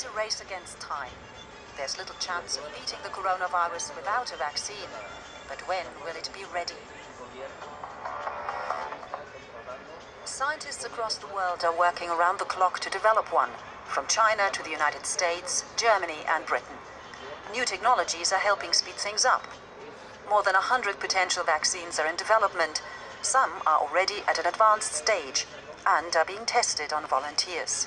It's a race against time. There's little chance of beating the coronavirus without a vaccine, but when will it be ready? Scientists across the world are working around the clock to develop one, from China to the United States, Germany and Britain. New technologies are helping speed things up. More than 100 potential vaccines are in development. Some are already at an advanced stage and are being tested on volunteers.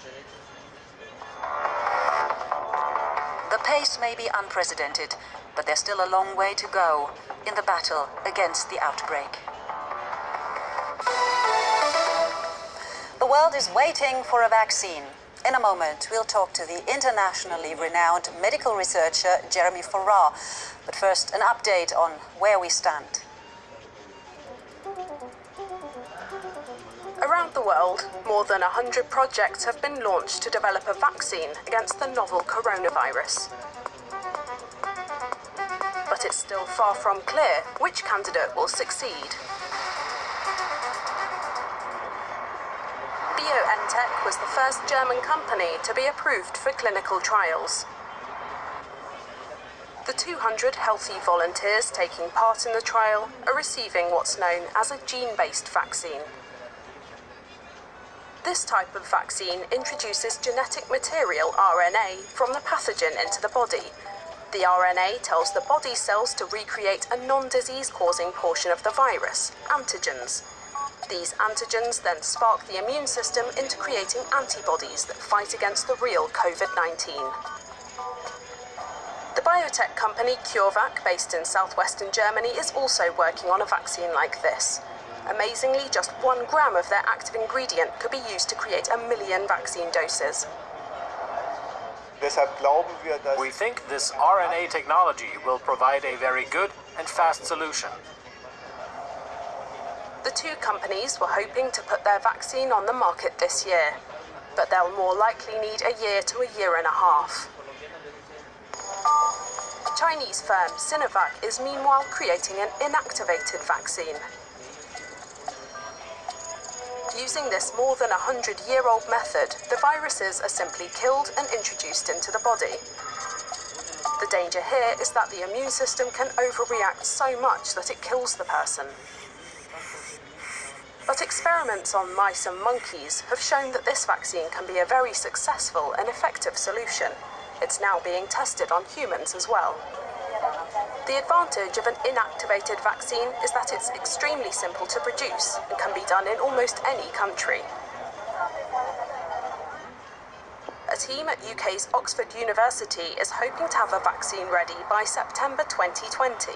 The pace may be unprecedented, but there's still a long way to go in the battle against the outbreak. The world is waiting for a vaccine. In a moment, we'll talk to the internationally renowned medical researcher Jeremy Farrar. But first, an update on where we stand. Around the world, more than 100 projects have been launched to develop a vaccine against the novel coronavirus. But it's still far from clear which candidate will succeed. BioNTech was the first German company to be approved for clinical trials. The 200 healthy volunteers taking part in the trial are receiving what's known as a gene-based vaccine. This type of vaccine introduces genetic material, RNA, from the pathogen into the body. The RNA tells the body cells to recreate a non-disease-causing portion of the virus, antigens. These antigens then spark the immune system into creating antibodies that fight against the real COVID-19. The biotech company CureVac, based in southwestern Germany, is also working on a vaccine like this. Amazingly, just 1 gram of their active ingredient could be used to create 1 million vaccine doses. We think this RNA technology will provide a very good and fast solution. The 2 companies were hoping to put their vaccine on the market this year, but they'll more likely need a year to a year and a half. Chinese firm Sinovac is meanwhile creating an inactivated vaccine. Using this more than 100-year-old method, the viruses are simply killed and introduced into the body. The danger here is that the immune system can overreact so much that it kills the person. But experiments on mice and monkeys have shown that this vaccine can be a very successful and effective solution. It's now being tested on humans as well. The advantage of an inactivated vaccine is that it's extremely simple to produce and can be done in almost any country. A team at UK's Oxford University is hoping to have a vaccine ready by September 2020.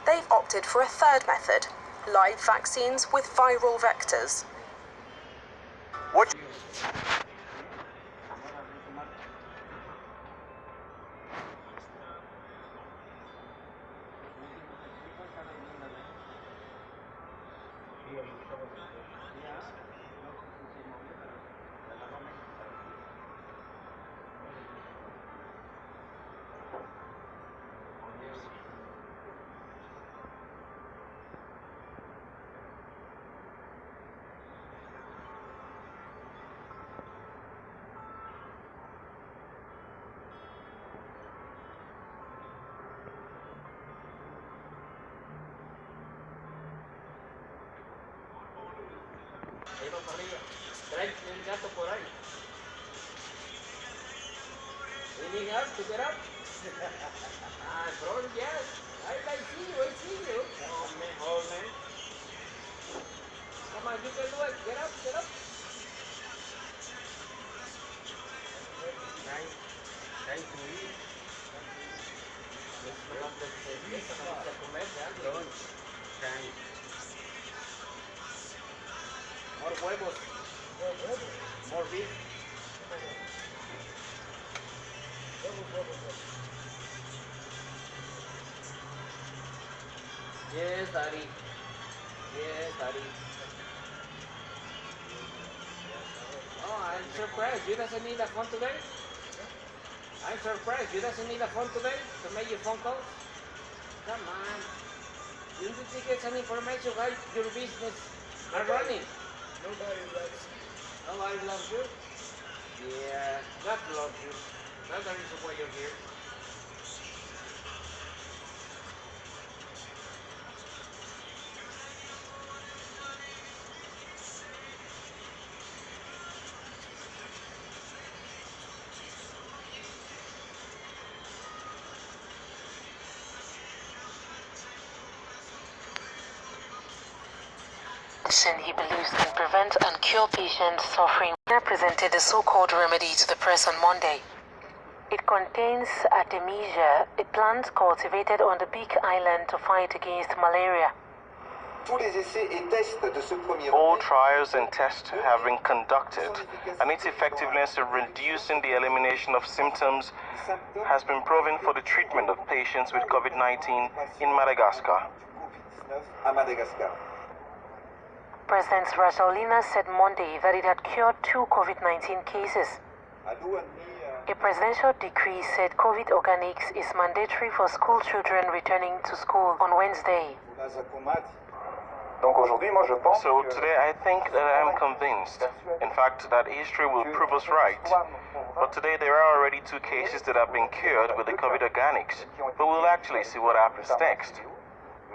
They've opted for a third method, live vaccines with viral vectors. Trae un gato por ahí. Anything else to get up? Bro, yes. I see you. Hold me. Come on, you can do it. Get up. Trying to eat. More huevos. More beef. Yes, Daddy. Oh, I'm surprised. You doesn't need a phone today? I'm surprised. You doesn't need a phone today to make your phone calls? Come on. You need to get some information how your business are running. Nobody loves Nobody loves you? Yeah, that loves you. That's the reason why you're here. He believes can prevent and cure patients suffering. He presented a so-called remedy to the press on Monday. It contains Artemisia, a plant cultivated on the Big Island to fight against malaria. All trials and tests have been conducted, and its effectiveness in reducing the elimination of symptoms has been proven for the treatment of patients with COVID-19 in Madagascar. President Rajoelina said Monday that it had cured 2 COVID-19 cases. A presidential decree said COVID organics is mandatory for school children returning to school on Wednesday. So today I think that I am convinced, in fact, that history will prove us right. But today there are already 2 cases that have been cured with the COVID organics, but we'll actually see what happens next.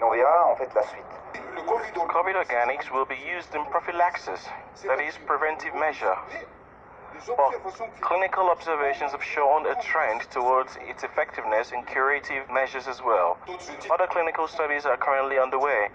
COVID organics will be used in prophylaxis, that is, preventive measure. But clinical observations have shown a trend towards its effectiveness in curative measures as well. Other clinical studies are currently underway.